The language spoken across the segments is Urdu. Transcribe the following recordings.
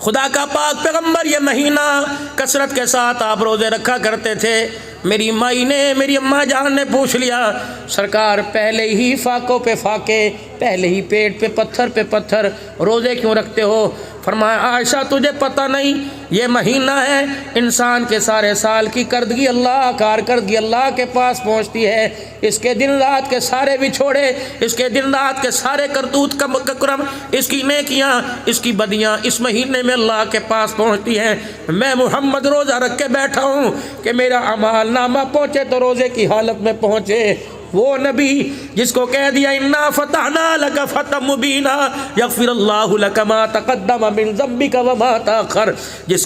خدا کا پاک پیغمبر یہ مہینہ کثرت کے ساتھ آپ روزے رکھا کرتے تھے۔ میری مائی نے، میری اماں جان نے پوچھ لیا سرکار پہلے ہی فاقوں پہ فاقے، پہلے ہی پیٹ پہ پتھر روزے کیوں رکھتے ہو؟ فرمایا عائشہ تجھے پتہ نہیں یہ مہینہ ہے انسان کے سارے سال کی کردگی کارکردگی اللہ کے پاس پہنچتی ہے، اس کے دن رات کے سارے بچھوڑے، اس کے دن رات کے سارے کرتوت کرم، اس کی نیکیاں، اس کی بدیاں اس مہینے میں اللہ کے پاس پہنچتی ہیں۔ میں محمد روزہ رکھ کے بیٹھا ہوں کہ میرا اعمال نامہ پہنچے تو روزے کی حالت میں پہنچے۔ وہ نبی جس کو کہہ دیا انا فتحنا لک فتحا مبینا یغفر اللہ لک ما تقدم من ذنبک وما تاخر، جس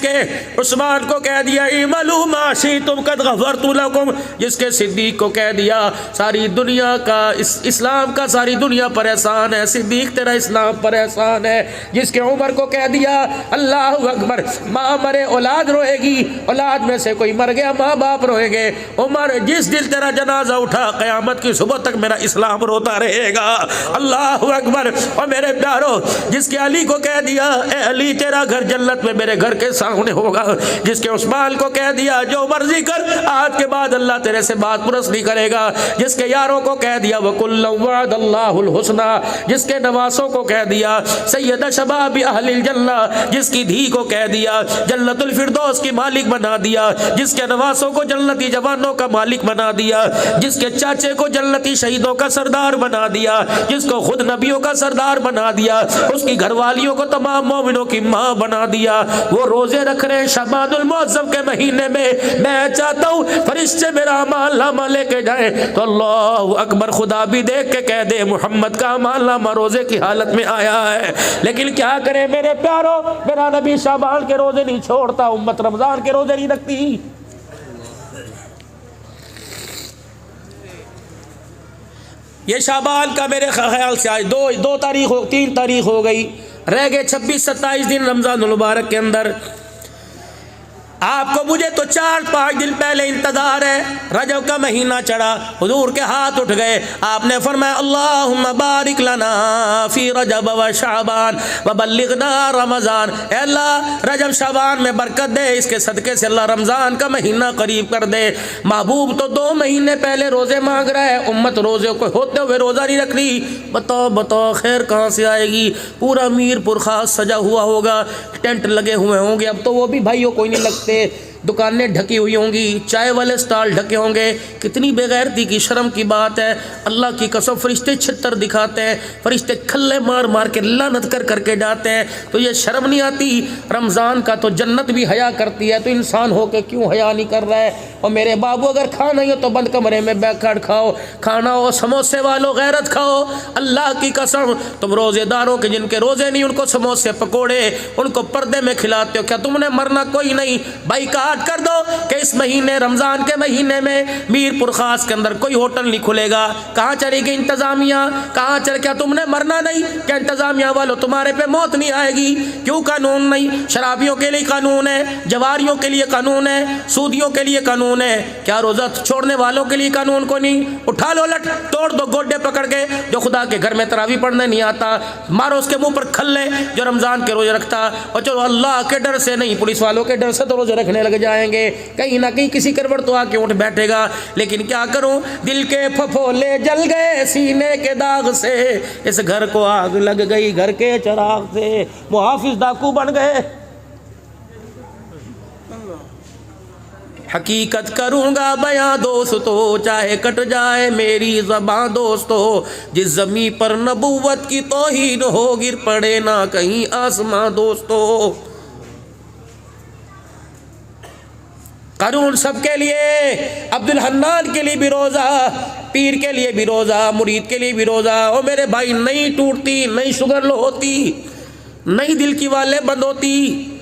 کے عثمان کو کہہ دیا اعملوا ما شئتم قد غفرت لکم، جس کے صدیق کو کہہ دیا ساری دنیا کا اسلام کا ساری دنیا پر احسان ہے، صدیق تیرا اسلام پر احسان ہے، جس کے عمر کو کہہ دیا اللہ اکبر ماں مرے اولاد روئے گی، اولاد میں سے کوئی مر گیا ماں باپ روئیں گے، عمر جس دل تیرا جنازہ اٹھا قیامت کی صبح تک میرا اسلام روتا رہے گا، اللہ اکبر۔ اور میرے پیارو جس کے علی کو کہہ دیا اے علی تیرا گھر جنت میں میرے گھر کے سامنے ہوگا، جس کے عثمان کو کہہ دیا جو مرضی کر آج کے بعد اللہ تیرے سے بات پرس نہیں کرے گا، جس کے یاروں کو کہہ دیا وَكُلًّا وَعَدَ اللَّهُ الْحُسْنَى، جس کے نواسوں کو کہہ دیا سید شباب اہل الجنہ، جس کی دھی کو کہہ دیا جنت الفردوس کی مالک بنا دیا، جس کے نواسوں کو جنتی جوانوں کا مالک بنا دیا، جس کے چاچے کو جنتی شہیدوں کا سردار بنا دیا، جس کو خود نبیوں کا سردار بنا دیا، اس کی گھر والیوں کو تمام مومنوں کی ماں بنا دیا، وہ روزے رکھ رہے ہیں شعبان المعظم کے مہینے میں، میں چاہتا ہوں فرشتے میرا اعمال نامہ لے کے جائیں تو اللہ اکبر خدا بھی دیکھ کے کہہ دے محمد کا اعمال نامہ روزے کی حالت میں آیا ہے۔ لیکن کیا کریں میرے پیارو، میرا نبی شعبان کے روزے نہیں چھوڑتا، امت رمضان کے روزے نہیں رکھتی۔ یہ شعبان کا میرے خیال سے آج تین تاریخ ہو گئی، رہ گئے 26-27 دن رمضان المبارک کے اندر۔ آپ کو مجھے تو 4-5 دن پہلے انتظار ہے، رجب کا مہینہ چڑھا، حضور کے ہاتھ اٹھ گئے، آپ نے فرمایا اللہم بارک لنا فی رجب و شعبان وبلغنا رمضان، اے اللہ رجب شعبان میں برکت دے، اس کے صدقے سے اللہ رمضان کا مہینہ قریب کر دے۔ محبوب تو 2 مہینے پہلے روزے مانگ رہا ہے، امت روزے کو ہوتے ہوئے روزہ نہیں رکھ رہی، بتاؤ خیر کہاں سے آئے گی؟ پورا میر پور خاص سجا ہوا ہوگا، ٹینٹ لگے ہوئے ہوں گے، اب تو وہ بھی بھائیوں کوئی نہیں لگتے، دکانیں ڈھکی ہوئی ہوں گی، چائے والے سٹال ڈھکے ہوں گے، کتنی بے غیرتی کی شرم کی بات ہے۔ اللہ کی قسم فرشتے چھتر دکھاتے ہیں، فرشتے کھلے مار مار کے لعنت کر کے جاتے ہیں، تو یہ شرم نہیں آتی؟ رمضان کا تو جنت بھی حیا کرتی ہے، تو انسان ہو کے کیوں حیا نہیں کر رہا ہے؟ اور میرے بابو اگر کھانا ہی ہو تو بند کمرے میں بیٹھ کر کھاؤ، کھانا ہو سموسے والوں غیرت کھاؤ، اللہ کی قسم تم روزے داروں کے جن کے روزے نہیں ان کو سموسے پکوڑے ان کو پردے میں کھلاتے ہو، کیا تم نے مرنا کوئی نہیں؟ بھائی کاٹ کر دو کہ اس مہینے رمضان کے مہینے میں میر پور خاص کے اندر کوئی ہوٹل نہیں کھلے گا۔ کہاں چلے گی انتظامیہ؟ کہاں چل؟ کیا تم نے مرنا نہیں؟ کیا انتظامیہ والوں تمہارے پہ موت نہیں آئے گی؟ کیوں قانون نہیں؟ شرابیوں کے لیے قانون ہے، جواریوں کے لیے قانون ہے، سودیوں کے لیے قانون ہے، کیا روزہ چھوڑنے والوں کے لیے قانون کو نہیں؟ اٹھا لو لٹ توڑ دو گوڈے پکڑ کے، جو خدا کے گھر میں تراویح پڑھنے نہیں آتا مارو اس کے منہ پر کھلے، جو رمضان کے روزے رکھتا، اور چلو اللہ کے ڈر سے نہیں پولیس والوں کے ڈر سے تو روزے رکھنے لگ جائیں گے، کہیں نہ کہیں کسی کروٹ تو آ کے اٹھ بیٹھے گا۔ لیکن کیا کروں، دل کے پھپھولے جل گئے سینے کے داغ سے، اس گھر کو آگ لگ گئی گھر کے چراغ سے، محافظ ڈاکو بن گئے۔ حقیقت کروں گا بیاں دوستو چاہے کٹ جائے میری زباں دوستو، جس زمین پر نبوت کی توہین ہو گر پڑے نہ کہیں آسماں دوستو۔ قانون سب کے لیے، عبد الحنان کے لیے بھی روزہ، پیر کے لیے بھی روزہ، مرید کے لیے بھی روزہ۔ اور میرے بھائی نہیں ٹوٹتی، نہیں شوگر لو ہوتی، نہیں دل کی والیں بند ہوتی،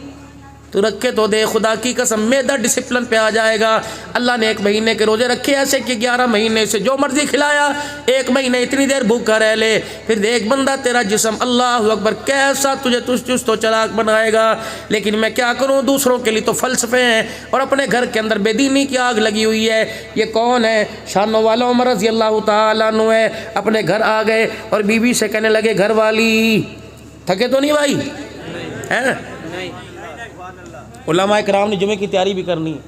تو رکھے تو دے، خدا کی قسم میدا ڈسپلن پہ آ جائے گا۔ اللہ نے 1 مہینے کے روزے رکھے ایسے کہ 11 مہینے سے جو مرضی کھلایا، 1 مہینے اتنی دیر بھوکا رہ لے، پھر دیکھ بندہ تیرا جسم اللہ اکبر کیسا تجھے چست و چلاک بنائے گا۔ لیکن میں کیا کروں، دوسروں کے لیے تو فلسفے ہیں اور اپنے گھر کے اندر بے دینی کی آگ لگی ہوئی ہے۔ یہ کون ہے؟ شانوں والا عمر رضی اللہ تعالیٰ عنہ ہے، اپنے گھر آ گئے اور بیوی سے کہنے لگے گھر والی تھکے تو نہیں بھائی؟ ہیں؟ علماء کرام نے جمعے کی تیاری بھی کرنی ہے.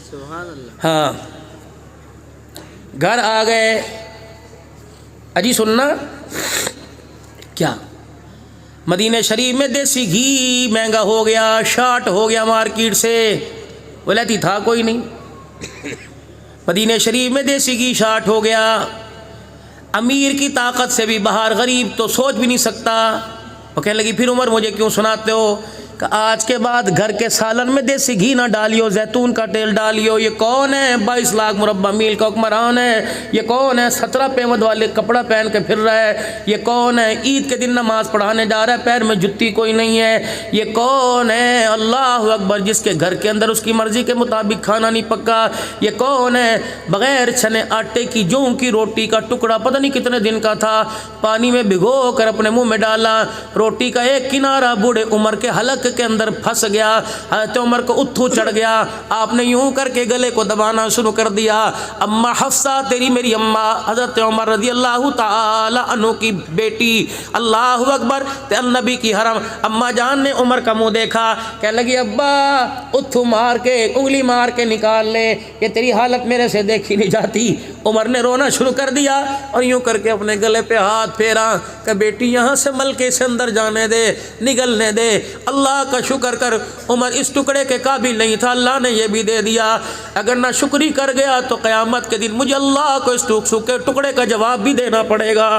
سبحان اللہ. ہاں گھر آ گئے. اجی سننا کیا مدینہ شریف میں دیسی گھی مہنگا ہو گیا, شارٹ ہو گیا مارکیٹ سے. ولیتی تھا کوئی نہیں. مدینہ شریف میں دیسی گھی شارٹ ہو گیا. امیر کی طاقت سے بھی باہر, غریب تو سوچ بھی نہیں سکتا. وہ کہنے لگی پھر عمر مجھے کیوں سناتے ہو کہ آج کے بعد گھر کے سالن میں دیسی گھی نہ ڈالیو, زیتون کا تیل ڈالیو. یہ کون ہے 22 لاکھ مربع میل کا حکمران ہے؟ یہ کون ہے 17 پیمد والے کپڑا پہن کے پھر رہا ہے؟ یہ کون ہے عید کے دن نماز پڑھانے جا رہا ہے پیر میں جتی کوئی نہیں ہے؟ یہ کون ہے اللہ اکبر جس کے گھر کے اندر اس کی مرضی کے مطابق کھانا نہیں پکا؟ یہ کون ہے بغیر چھنے آٹے کی جوں کی روٹی کا ٹکڑا پتہ نہیں کتنے دن کا تھا پانی میں بھگو کر اپنے منہ میں ڈالا, روٹی کا ایک کنارہ بوڑھے عمر کے حلق کے اندر پھنس گیا. حضرت عمر کو اتھو چڑھ گیا. آپ نے یوں کر کے گلے کو دبانا شروع کر دیا. اما حفصہ تیری میری اما حضرت عمر رضی اللہ تعالی عنہ کی بیٹی, اللہ اکبر, نبی کی حرم. اما جان نے عمر کا منہ دیکھا, کہنے لگی ابا اتھو مار کے انگلی مار کے نکال لے, یہ تیری حالت میرے سے دیکھی نہیں جاتی. عمر نے رونا شروع کر دیا اور یوں کر کے اپنے گلے پہ ہاتھ پھیرا کہ بیٹی یہاں سے ملکے سے اندر جانے دے, نگلنے دے. اللہ کا شکر کر. عمر اس ٹکڑے کے قابل نہیں تھا, اللہ نے یہ بھی دے دیا. اگر نہ شکری کر گیا تو قیامت کے دن مجھے اللہ کو اس ٹکڑے کا جواب بھی دینا پڑے گا.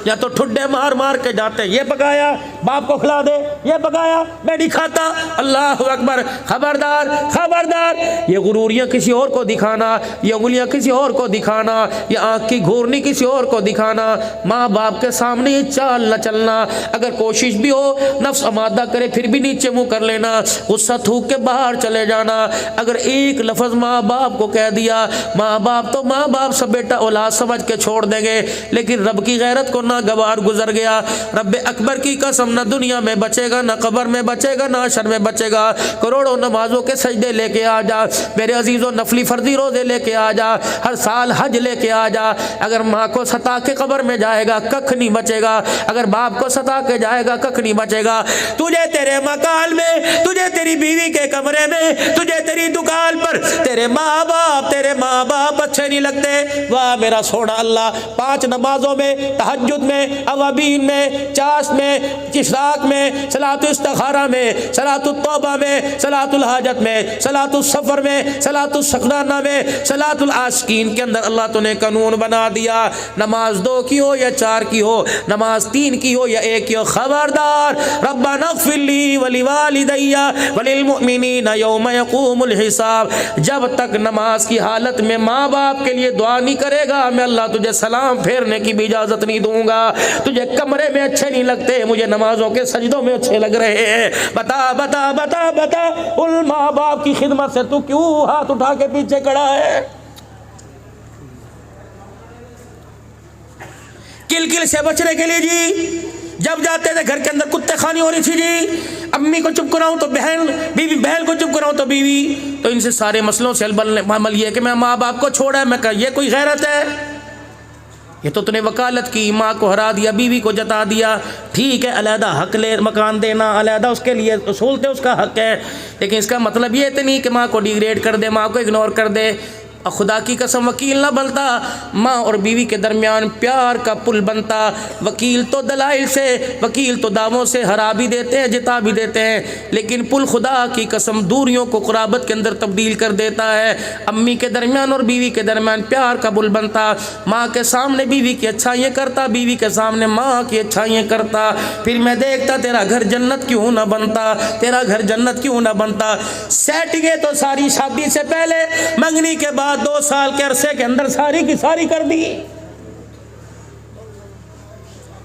یا تو ٹھڈے مار مار کے جاتے یہ پکایا باپ کو کھلا دے, یہ پکایا میں نہیں کھاتا. اللہ اکبر. خبردار خبردار, یہ غروریاں کسی اور کو دکھانا, یہ انگلیاں کسی اور کو دکھانا, یہ آنکھ کی گھورنی کسی اور کو دکھانا, ماں باپ کے سامنے یہ چال نہ چلنا. اگر کوشش بھی ہو نفس آمادہ کرے پھر بھی نیچے منہ کر لینا, غصہ تھوک کے باہر چلے جانا. اگر ایک لفظ ماں باپ کو کہہ دیا, ماں باپ تو ماں باپ سب بیٹا اولاد سمجھ کے چھوڑ دیں گے, لیکن رب کی غیرت کو ناگوار گزر گیا. رب اکبر کی قسم نہ دنیا میں بچے گا, نہ قبر میں بچے گا, نہ حشر میں بچے گا. کروڑوں نمازوں کے سجدے لے کے آ جا میرے عزیزوں, نفلی فرضی روزے لے کے آ جا, ہر سال حج لے کے آ جا. اگر ماں کو ستا کے قبر میں جائے گا ککھ نہیں بچے گا, اگر باپ کو ستا کے جائے گا ککھ نہیں بچے گا. تجھے تیرے مکان میں, تجھے تیری بیوی کے کمرے میں, تجھے تیری دکان پر تیرے ماں باپ اچھے نہیں لگتے. واہ میرا سونا اللہ, 5 نمازوں میں, تہجد میں, اوابین میں, چاش میں, اشراق میں, صلاۃ استخارہ میں, صلاۃ التوبہ میں, صلاۃ الحاجت میں, صلاۃ السفر میں, صلاۃ الشکرانہ میں, صلاۃ العاشقین کے اندر اللہ تو نے قانون بنا دیا. نماز 2 کی ہو یا 4 کی ہو, نماز 3 کی ہو یا 1 کی ہو, خبردار ربنا اغفر لی ولوالدی وللمؤمنین یوم یقوم الحساب. جب تک نماز کی حالت میں ماں باپ کے لیے دعا نہیں کرے گا میں اللہ تجھے سلام پھیرنے کی بھی اجازت نہیں دوں گا. تجھے کمرے میں اچھے نہیں لگتے, مجھے نمازوں کے سجدوں میں اچھے لگ رہے ہیں. بتا بتا بتا بتا ان ماں باپ کی خدمت سے تو کیوں ہاتھ اٹھا کے پیچھے کھڑا ہے؟ کل کل سے بچنے کے لیے جی جب جاتے تھے گھر کے اندر کتے خانی ہو رہی تھی جی, امی کو چپ کراؤں تو بہن, بیوی بہن کو چپ کراؤں تو بیوی. تو ان سے سارے مسئلوں سے عمل یہ کہ میں ماں باپ کو چھوڑا ہے. میں کہا یہ کوئی غیرت ہے؟ یہ تو نے وکالت کی, ماں کو ہرا دیا, بیوی کو جتا دیا. ٹھیک ہے علیحدہ حق لے, مکان دینا علیحدہ اس کے لیے اصول تھے, اس کا حق ہے, لیکن اس کا مطلب یہ تو نہیں کہ ماں کو ڈیگریڈ کر دے, ماں کو اگنور کر دے. خدا کی قسم وکیل نہ بنتا, ماں اور بیوی کے درمیان پیار کا پل بنتا. وکیل تو دلائل سے, وکیل تو دعووں سے ہرا بھی دیتے ہیں, جتا بھی دیتے ہیں, لیکن پل خدا کی قسم دوریوں کو قرابت کے اندر تبدیل کر دیتا ہے. امی کے درمیان اور بیوی کے درمیان پیار کا پل بنتا. ماں کے سامنے بیوی کی اچھائیاں کرتا, بیوی کے سامنے ماں کی اچھائیاں کرتا. پھر میں دیکھتا تیرا گھر جنت کیوں نہ بنتا, تیرا گھر جنت کیوں نہ بنتا. سیٹنگیں تو ساری شادی سے پہلے, منگنی کے بعد 2 سال کے عرصے کے اندر ساری کی ساری کر دی.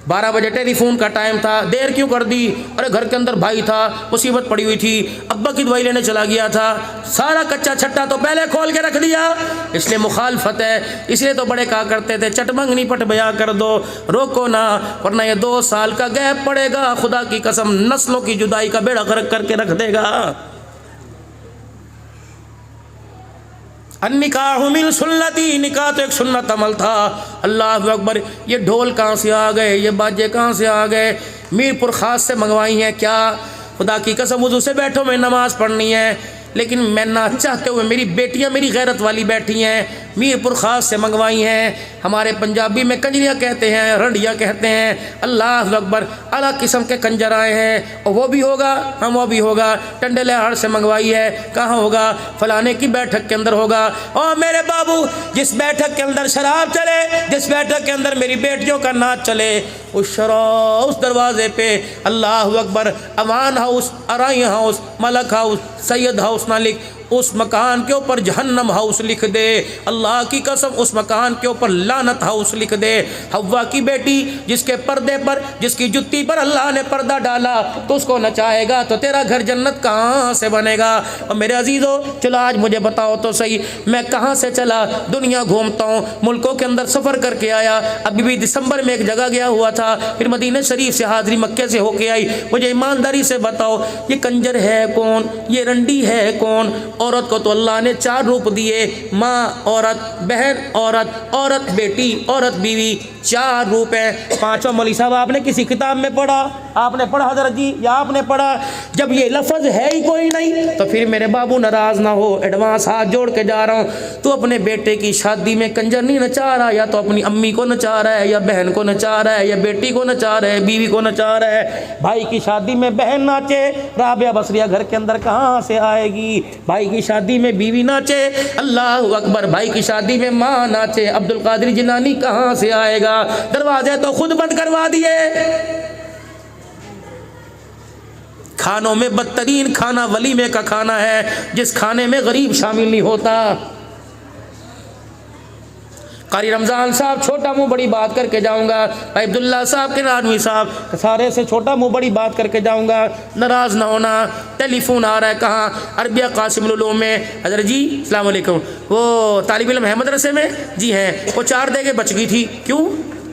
12 بجے ٹیلی فون کا ٹائم تھا, دیر کیوں کر دی؟ ارے گھر کے اندر بھائی تھا, مصیبت پڑی ہوئی تھی, ابا کی دوائی لینے چلا گیا تھا, سارا کچا چھٹا تو پہلے کھول کے رکھ دیا. اس لیے مخالفت ہے, اس لیے تو بڑے کہا کرتے تھے چٹ منگنی پٹ بیا کر دو, روکو نہ, ورنہ یہ 2 سال کا گیپ پڑے گا, خدا کی قسم نسلوں کی جدائی کا بیڑا غرق کر کے رکھ دے گا. النکاح من سنتی, نکاح تو ایک سنت عمل تھا. اللہ اکبر. یہ ڈھول کہاں سے آ گئے, یہ باجے کہاں سے آ گئے؟ میر پور خاص سے منگوائی ہیں کیا؟ خدا کی قسم وضو سے بیٹھو میں نماز پڑھنی ہے، لیکن میں نہ چاہتے ہوئے میری بیٹیاں میری غیرت والی بیٹھی ہیں، میر پور خاص سے منگوائی ہیں، ہمارے پنجابی میں کنجریاں کہتے ہیں، رنڈیاں کہتے ہیں، اللہ اکبر، الگ قسم کے کنجر آئے ہیں، اور وہ بھی ہوگا، ہم وہ بھی ہوگا، ٹنڈے لہاڑ سے منگوائی ہے، کہاں ہوگا؟ فلانے کی بیٹھک کے اندر ہوگا۔ اور میرے بابو، جس بیٹھک کے اندر شراب چلے، جس بیٹھک کے اندر میری بیٹیوں کا ناچ چلے، اس دروازے پہ اللہ اکبر امان ہاؤس، ارائی ہاؤس، ملک ہاؤس، سید ہاؤس نہ لکھ، اس مکان کے اوپر جہنم ہاؤس لکھ دے، اللہ کی قسم اس مکان کے اوپر لعنت ہاؤس لکھ دے۔ حوا کی بیٹی جس کے پردے پر، جس کی جتی پر اللہ نے پردہ ڈالا تو اس کو نچائے گا تو تیرا گھر جنت کہاں سے بنے گا؟ اور میرے عزیزو، چلو آج مجھے بتاؤ تو صحیح، میں کہاں سے چلا دنیا گھومتا ہوں، ملکوں کے اندر سفر کر کے آیا، ابھی بھی دسمبر میں ایک جگہ گیا ہوا تھا، پھر مدینہ شریف سے حاضری مکے سے ہو کے آئی۔ مجھے ایمانداری سے بتاؤ، یہ کنجر ہے کون؟ یہ رنڈی ہے کون؟ عورت کو تو اللہ نے 4 روپ دیے، ماں عورت، بہن عورت، عورت بیٹی، عورت بیوی، 4 روپ ہیں۔ 5واں مولوی صاحب آپ نے کسی کتاب میں پڑھا؟ آپ نے پڑھا حضرت جی، یا آپ نے پڑھا؟ جب یہ لفظ ہے ہی کوئی نہیں تو پھر میرے بابو ناراض نہ ہو، ایڈوانس ہاتھ جوڑ کے جا رہا ہوں، تو اپنے بیٹے کی شادی میں کنجر نہیں نچا رہا، یا تو اپنی امی کو نچا رہا ہے، یا بہن کو نچا رہا ہے، یا بیٹی کو نچا رہا ہے، بیوی کو نچا رہا ہے۔ بھائی کی شادی میں بہن ناچے، رابعہ بصریہ گھر کے اندر کہاں سے آئے گی؟ بھائی کی شادی میں بیوی ناچے، اللہ اکبر، بھائی کی شادی میں ماں ناچے، عبد القادر جیلانی کہاں سے آئے گا؟ دروازے تو خود بند کروا دیے۔ کھانوں میں بدترین کھانا ولیمے کا کھانا ہے، جس کھانے میں غریب شامل نہیں ہوتا۔ قاری رمضان صاحب، چھوٹا منہ بڑی بات کر کے جاؤں گا، بھائی عبداللہ صاحب کے نانوی صاحب، سارے سے چھوٹا منہ بڑی بات کر کے جاؤں گا، ناراض نہ ہونا۔ ٹیلی فون آ رہا ہے، کہاں؟ عربیہ قاسم العلوم میں۔ حضرت جی السلام علیکم، وہ طالب علم ہے مدرسے میں؟ جی ہیں، وہ 4 دیگیں بچ گئی تھی، کیوں؟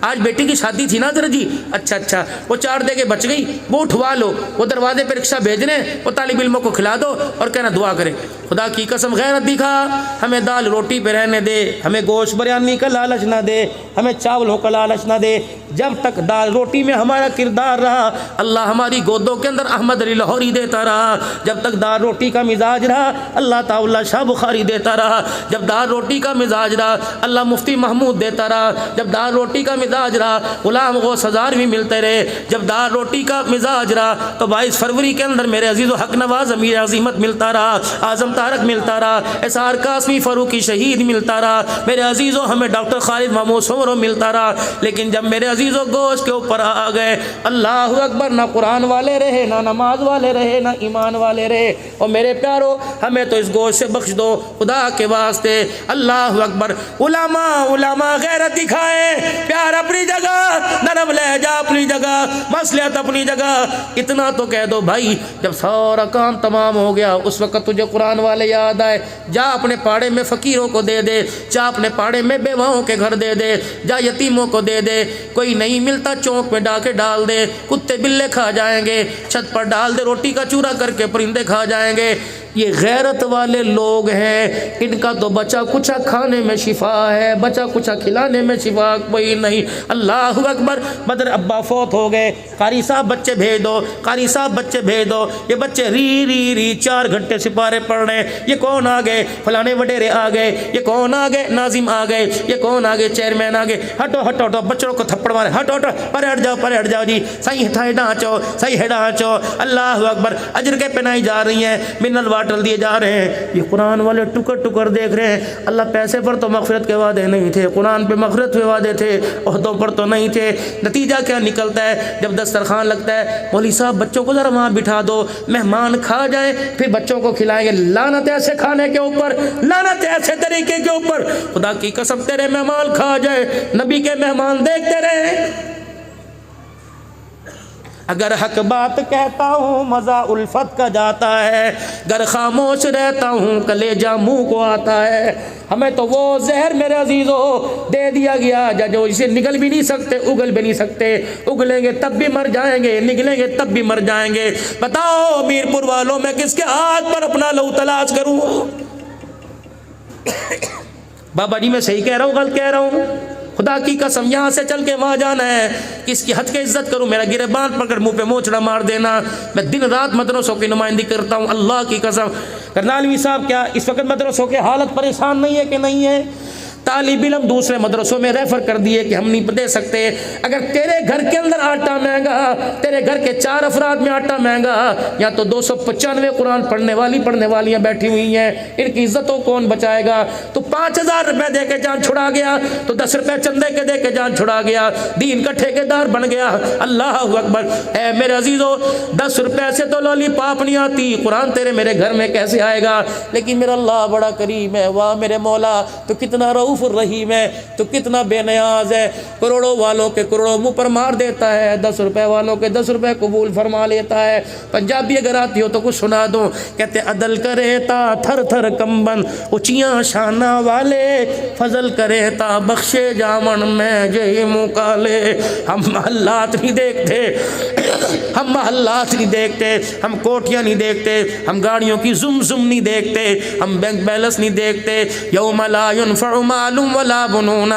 آج بیٹی کی شادی تھی نا حضرت جی؟ اچھا، وہ 4 دیگیں بچ گئی، وہ اٹھوا لو، وہ دروازے پہ رکشہ بھیج رہے ہیں، وہ طالب علموں کو کھلا دو اور کہنا دعا کریں۔ خدا کی قسم غیرت دکھا، ہمیں دال روٹی پہ رہنے دے، ہمیں گوشت بریانی کا لالچ نہ دے، ہمیں چاولوں کا لالچ نہ دے۔ جب تک دال روٹی میں ہمارا کردار رہا، اللہ ہماری گودوں کے اندر احمد علی لاہوری دیتا رہا۔ جب تک دال روٹی کا مزاج رہا، اللہ تعالی شاہ بخاری دیتا رہا۔ جب دال روٹی کا مزاج رہا، اللہ مفتی محمود دیتا رہا۔ جب دال روٹی کا مزاج رہا، غلام غوث ہزار بھی ملتے رہے۔ جب دال روٹی کا مزاج رہا تو 22 فروری کے اندر میرے عزیز و حق نواز امیر عظیمت ملتا رہا، اعظم طارق ملتا رہا، اسار قاسمی فاروقی شہید ملتا رہا، میرے عزیزوں ہمیں ڈاکٹر خالد محمود سومرو ملتا رہا۔ لیکن جب میرے عزیزوں گوشت کے اوپر آ گئے، اللہ اکبر، نہ قرآن والے رہے، نہ نماز والے رہے، نہ ایمان والے رہے۔ اور میرے پیارو، ہمیں تو اس گوشت سے بخش دو خدا کے واسطے، اللہ اکبر۔ علماء غیرت دکھائیں، پیار اپنی جگہ، نرم لہجہ اپنی جگہ، مصلحت اپنی جگہ۔ اتنا تو کہہ دو بھائی، جب سارا کام تمام ہو گیا، اس وقت تجھے قرآن والے یاد آئے، جا اپنے پاڑے میں فقیروں کو دے دے، جا اپنے پاڑے میں بیواؤں کے گھر دے دے، جا یتیموں کو دے دے۔ کوئی نہیں ملتا چوک پہ ڈال کے ڈال دے، کتے بلے کھا جائیں گے، چھت پر ڈال دے، روٹی کا چورا کر کے پرندے کھا جائیں گے۔ یہ غیرت والے لوگ ہیں، ان کا تو بچا کچا کھانے میں شفا ہے، بچا کچا کھلانے میں شفا کوئی نہیں۔ اللہ اکبر۔ بدر ابا فوت ہو گئے، قاری صاحب بچے بھیج دو، قاری صاحب بچے بھیج دو۔ یہ بچے ری 4 گھنٹے سپارے پڑھ رہے ہیں۔ یہ کون آ گئے؟ فلانے وڈیرے آ گئے۔ یہ کون آ گئے؟ ناظم آ گئے۔ یہ کون آ گئے؟ چیئرمین آ گئے۔ ہٹو بچوں کو تھپڑ مارے، ہٹو پرے ہٹ جاؤ جی، صحیح ہے ڈانچو۔ اللہ اکبر۔ اجر کے پہنائی جا رہی ہیں، منرل واٹر دیے جا رہے ہیں۔ یہ قرآن والے ٹکر دیکھ رہے ہیں۔ اللہ پیسے پر تو مغفرت کے وعدے نہیں تھے، قرآن پہ مغفرت کے وعدے تھے، عہدوں پر تو نہیں تھے۔ نتیجہ کیا نکلتا ہے؟ جب دسترخوان لگتا ہے، مولوی صاحب بچوں کو ذرا وہاں بٹھا دو، مہمان کھا جائیں پھر بچوں کو کھلائیں گے۔ لعنت ایسے کھانے کے اوپر، لعنت ایسے طریقے کے اوپر، خدا کی قسم تیرے مہمان کھا جائے، نبی کے مہمان دیکھتے رہے۔ اگر حق بات کہتا ہوں مزہ الفت کا جاتا ہے، گر خاموش رہتا ہوں کلیجہ منہ کو آتا ہے۔ ہمیں تو وہ زہر میرے عزیزو دے دیا گیا جو اسے نگل بھی نہیں سکتے، اگل بھی نہیں سکتے۔ اگلیں گے تب بھی مر جائیں گے، نگلیں گے تب بھی مر جائیں گے۔ بتاؤ میر پور والوں، میں کس کے ہاتھ پر اپنا لہو تلاش کروں؟ بابا جی میں صحیح کہہ رہا ہوں غلط کہہ رہا ہوں؟ خدا کی قسم یہاں سے چل کے وہاں جانا ہے، کس کی حد کے عزت کروں، میرا گریبان پکڑ منہ پہ موچڑا مار دینا. میں دن رات مدرسوں کی نمائندگی کرتا ہوں، اللہ کی قسم. کرنالوی صاحب کیا اس وقت مدرسوں کے حالت پریشان نہیں ہے کہ نہیں ہے؟ طالب علم دوسرے مدرسوں میں ریفر کر دیے کہ ہم نہیں دے سکتے. اگر تیرے گھر کے اندر آٹا مہنگا، تیرے گھر کے 4 افراد میں آٹا مہنگا، یا تو 295 قرآن پڑھنے والیاں بیٹھی ہوئی ہیں، ان کی عزت کو کون بچائے گا؟ تو 5000 روپے دے کے جان چھڑا گیا، تو 10 روپے چندے کے دے کے جان چھڑا گیا، دین کا ٹھیکیدار بن گیا. اللہ اکبر. اے میرے عزیزو، 10 روپے سے تو لولی پاپ نہیں آتی، قرآن تیرے میرے گھر میں کیسے آئے گا؟ لیکن میرا اللہ بڑا کریم ہے. واہ میرے مولا، تو کتنا رؤوف الرحیم ہے، تو کتنا بے نیاز ہے. کروڑوں والوں کے کروڑوں منہ پر مار دیتا ہے، 10 روپے والوں کے 10 روپے قبول فرما لیتا ہے. پنجابی اگر آتی ہو تو کچھ سنا دو. کہتے عدل کرے تا تھر تھر کمبن اونچیاں شانہ والے، فضل کرے تا بخشے جامن میں جے منہ کالے. ہم محلات نہیں دیکھتے، ہم محلات نہیں دیکھتے، ہم کوٹیاں نہیں دیکھتے، ہم گاڑیوں کی زم زم نہیں دیکھتے، ہم بینک بیلنس نہیں دیکھتے. یوم لا ينفع مال ولا بنون،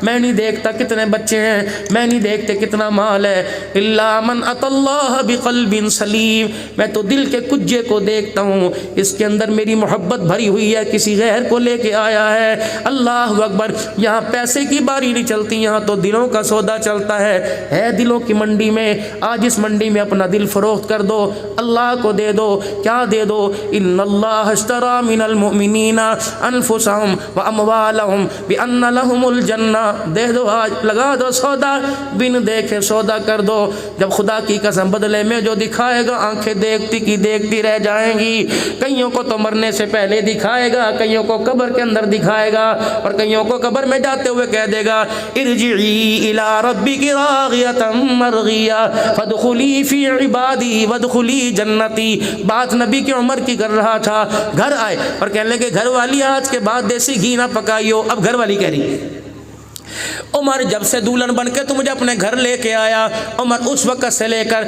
میں نہیں دیکھتا کتنے بچے ہیں، میں نہیں دیکھتے کتنا مال ہے. الا من اتى الله بقلب سلیم، میں تو دل کے کجے کو دیکھتا ہوں، اس کے اندر میری محبت بھری ہوئی ہے، کسی غیر کو لے کے آیا ہے. اللہ اکبر. یہاں پیسے کی باری نہیں چلتی، یہاں تو دلوں کا سودا چلتا ہے دلوں کی منڈی میں. آج اس منڈی میں اپنا دل فروخت کر دو، اللہ کو دے دو. کیا دے دو؟ ان اللہ اشترى من المؤمنین انفسهم واموالهم بان لهم الجنہ. دے دو، آج لگا دو سودا، بن دیکھے سودا کر دو. جب خدا کی قسم بدلے میں جو دکھائے گا، آنکھیں دیکھتی کی دیکھتی رہ جائیں گی. کئیوں کو تو مرنے سے پہلے دکھائے گا، کئیوں کو قبر کے اندر دکھائے گا، اور کئیوں کو قبر میں جاتے ہوئے کہہ دے گا ارجعی الی ربک راغیۃ مرغیہ فادخلی فی عبادی وادخلی جنتی. بات نبی کی عمر کی کر رہا تھا. گھر آئے اور کہنے لگے گھر والی آج کے بعد دیسی گھی نہ پکائیو. اب گھر والی کہہ رہی عمر جب سے دولہن بن کے تو مجھے اپنے گھر لے کے آیا. عمر اس وقت سے لے کر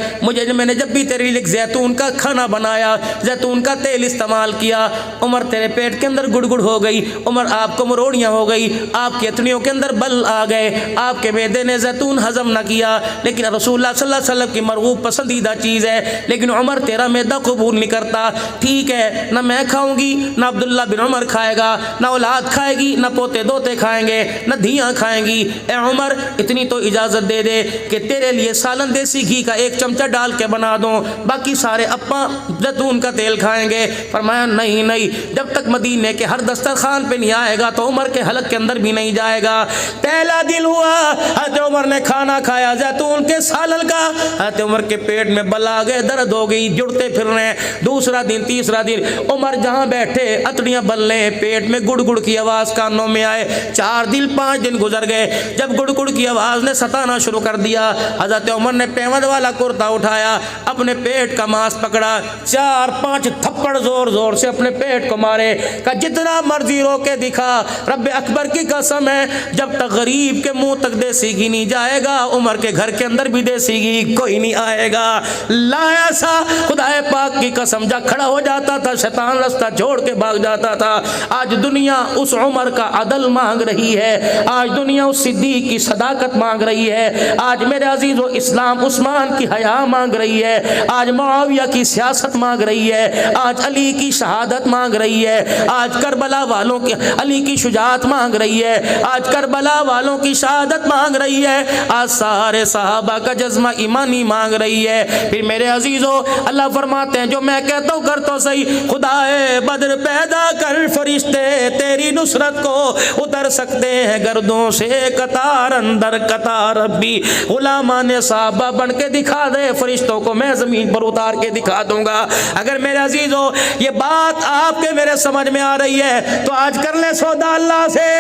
میں نے جب بھی تیرے لیے زیتون کا کھانا بنایا، زیتون کا تیل استعمال کیا، عمر تیرے پیٹ کے اندر گڑ گڑ ہو گئی. عمر آپ کو مروڑیاں ہو گئی، آپ کی اتنیوں کے اندر بل آ گئے، آپ کے معدے نے زیتون ہضم نہ کیا. لیکن رسول اللہ صلی اللہ علیہ وسلم کی مرغوب پسندیدہ چیز ہے، لیکن عمر تیرا معدہ قبول نہیں کرتا. ٹھیک ہے، نہ میں کھاؤں گی، نہ عبداللہ بن عمر کھائے گا، نہ اولاد کھائے گی، نہ پوتے دوتے کھائیں گے، نہ دھیاں کھائیں گی. اے عمر اتنی تو اجازت دے دے کہ تیرے لیے سالن دیسی گھی کا 1 چمچہ ڈال کے بنا دوں، باقی سارے اپا زیتون کا تیل کھائیں گے. فرمایا نہیں، جب تک مدینے کے ہر دسترخوان پہ نہیں آئے گا تو عمر کے حلق کے اندر بھی نہیں جائے گا. پہلا دن ہوا، حضرت عمر نے کھانا کھایا زیتون کے سالن کا، حضرت عمر کے پیٹ میں بل آ گئے، درد ہو گئی، جڑتے پھر رہے. دوسرا دن، تیسرا دن، عمر جہاں بیٹھے اتڑیاں بلنے، پیٹ میں گڑ گڑ کی آواز کانوں میں آئے. 4 دن 5 دن گزر گئے. جب گڑ گڑ کی آواز نے ستانا شروع کر دیا، حضرت عمر نے پیوند والا کرتا اٹھایا، اپنے پیٹ کا ماس پکڑا، 4-5 تھپڑ زور زور سے اپنے پیٹ کو مارے. کہ جتنا مرضی رو کے دکھا، رب اکبر کی قسم ہے، جب تک غریب کے منہ تک دیسی گھی نہیں جائے گا، عمر کے گھر کے اندر بھی دیسی گھی کوئی نہیں آئے گا. لایا سا خدا پاک کی قسم، جا کھڑا ہو جاتا تھا، شیطان رستہ چھوڑ کے بھاگ جاتا تھا. آج دنیا اس عمر کا عدل مانگ رہی ہے، آج دنیا اس صدیق کی صداقت مانگ رہی ہے، آج میرے عزیز و اسلام عثمان کی حیا مانگ رہی ہے، آج معاویہ کی سیاست مانگ رہی ہے، آج علی کی شہادت مانگ رہی ہے، آج کربلا والوں کی علی کی شجاعت مانگ رہی ہے، آج کربلا والوں کی شہادت مانگ رہی ہے، آج سارے صحابہ کا جذبہ ایمانی مانگ رہی ہے. پھر میرے عزیزو اللہ فرماتے ہیں جو میں کہتا ہوں کر تو صحیح. خدائے بدر پیدا کر فرشتے تیری نصرت کو اتر سکتے ہیں گردوں سے قطار اندر قطار. ربی غلامان صحابہ بن کے دکھا دے، فرشتوں کو میں زمین پر اتار کے دکھا دوں گا. اگر میرے عزیزو یہ بات آپ کے میرے سمجھ میں آ رہی ہے تو آج کر لیں سودا اللہ سے،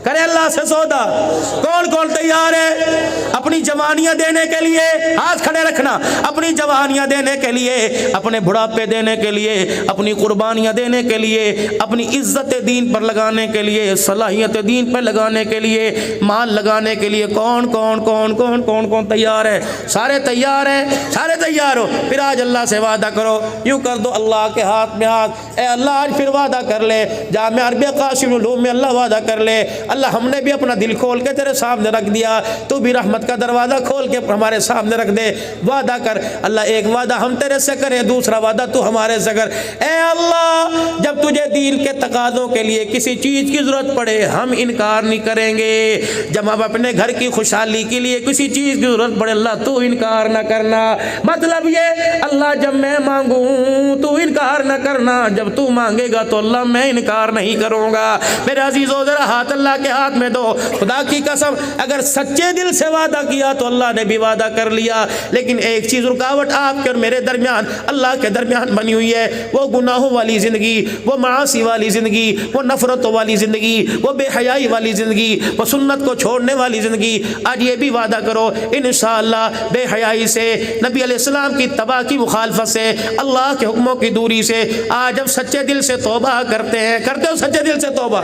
کرے اللہ سے سودا. کون کون تیار ہے اپنی جوانیاں دینے کے لیے؟ ہاتھ کھڑے رکھنا. اپنی جوانیاں دینے کے لیے، اپنے بڑھاپے دینے کے لیے، اپنی قربانیاں دینے کے لیے، اپنی عزت دین پر لگانے کے لیے، صلاحیت دین پر لگانے کے لیے، مال لگانے کے لیے کون کون کون کون کون کون تیار ہے؟ سارے تیار ہیں؟ سارے تیار ہو؟ پھر آج اللہ سے وعدہ کرو، یوں کر دو اللہ کے ہاتھ میں ہاتھ. اے اللہ آج پھر وعدہ کر لے، جامعہ عربیہ قاسم العلوم میں اللہ وعدہ کر لے، اللہ ہم نے بھی اپنا دل کھول کے تیرے سامنے رکھ دیا، تو بھی رحمت کا دروازہ کھول کے ہمارے سامنے رکھ دے۔ وعدہ کر اللہ، ایک وعدہ ہم تیرے سے کریں، دوسرا وعدہ تو ہمارے سے کر۔ اے اللہ جب تجھے دین کے تقاضوں کے لیے کسی چیز کی ضرورت پڑے ہم انکار نہیں کریں گے، جب ہم اپنے گھر کی خوشحالی کے لیے کسی چیز کی ضرورت پڑے اللہ تو انکار نہ کرنا۔ مطلب یہ اللہ جب میں مانگوں تو انکار نہ کرنا، جب تو مانگے گا تو اللہ میں انکار نہیں کروں گا۔ میرے عزیزو ذرا ہاتھ اللہ کے ہاتھ میں دو، خدا کی قسم اگر سچے دل سے وعدہ کیا تو اللہ نے بھی وعدہ کر لیا، لیکن ایک چیز رکاوٹ آپ کے اور میرے درمیان اللہ کے درمیان بنی ہوئی ہے، وہ گناہوں والی زندگی، وہ معاصی والی زندگی، وہ نفرتوں والی زندگی، وہ بے حیائی والی زندگی، وہ سنت کو چھوڑنے والی زندگی۔ آج یہ بھی وعدہ کرو انشاءاللہ بے حیائی سے، نبی علیہ السلام کی اتباع کی مخالفت سے، اللہ کے حکموں کی دوری سے، آج ہم سچے دل سے توبہ کرتے ہیں، کرتے ہو سچے دل سے توبہ؟